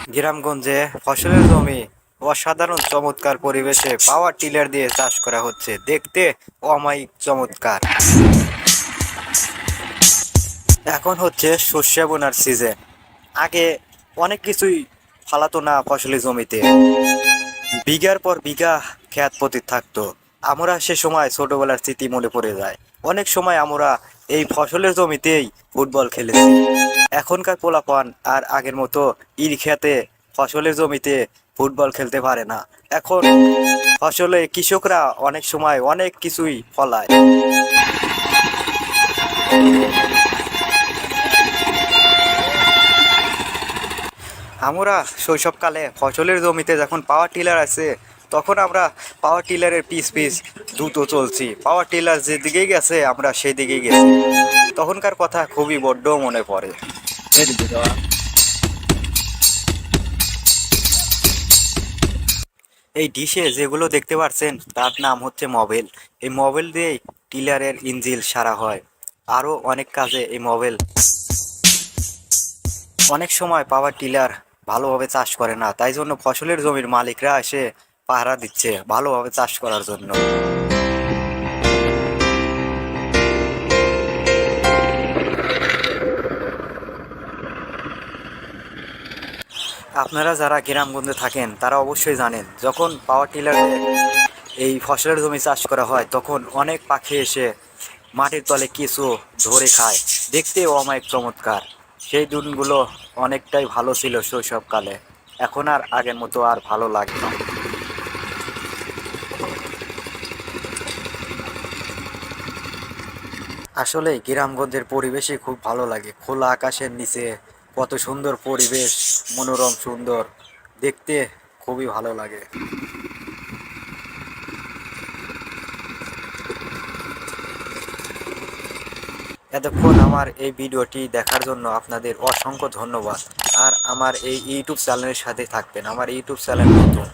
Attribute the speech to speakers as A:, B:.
A: গ্রামগঞ্জে ফসলের জমি অসাধারণ চমৎকার পরিবেশে পাওয়ার টিলার দিয়ে চাষ করা হচ্ছে, দেখতে অমায়িক চমৎকার। এখন হচ্ছে শস্য বোনার সিজন। আগে অনেক কিছুই ফালাতো না ফসলের জমিতে, বিঘার পর বিঘা ক্ষেত পতিত থাকতো। আমরা সে সময় ছোটবেলার স্মৃতি মনে পড়ে যায়। অনেক সময় আমরা এই ফসলের জমিতেই ফুটবল খেলেছি। এখনকার পোলাপান আর আগের মতো ইট খেতে ফসলের জমিতে ফুটবল খেলতে পারে না। এখন ফসলে কৃষকরা অনেক সময় অনেক কিছুই ফলায়। আমরা শৈশবকালে ফসলের জমিতে যখন পাওয়ার টিলার আছে, তখন আমরা পাওয়ার টিলারের পিছ পিছ দ্রুত চলছি। পাওয়ার টিলার যেদিকেই গেছে আমরা সেই দিকেই গেছি। তখনকার কথা খুবই বড্ড মনে পড়ে। এই ডিশে যেগুলো দেখতে পাচ্ছেন তার নাম হচ্ছে মোবিল। এই মোবিল দিয়েই টিলারের ইঞ্জিল সারা হয়। আরও অনেক কাজে এই মোবিল। অনেক সময় পাওয়ার টিলার ভালোভাবে চাষ করে না, তাই জন্য ফসলের জমির মালিকরা এসে পাহারা দিচ্ছে ভালোভাবে চাষ করার জন্য। আপনারা যারা গ্রামগঞ্জে থাকেন তারা অবশ্যই জানেন, যখন পাওয়ার টিলারে এই ফসলের জমি চাষ করা হয় তখন অনেক পাখি এসে মাটির তলে কিছু ধরে খায়, দেখতে অমায়িক চমৎকার। সেই দিনগুলো অনেকটাই ভালো ছিল শৈশবকালে। এখন আর আগের মতো আর ভালো লাগে না। আসলে গ্রামগঞ্জের পরিবেশই খুব ভালো লাগে। খোলা আকাশের নিচে কত সুন্দর পরিবেশ, মনোরম সুন্দর, দেখতে খুবই ভালো লাগে। এতক্ষণ আমার এই ভিডিওটি দেখার জন্য আপনাদের অসংখ্য ধন্যবাদ। আর আমার এই ইউটিউব চ্যানেলের সাথে থাকবেন। আমার ইউটিউব চ্যানেল নতুন,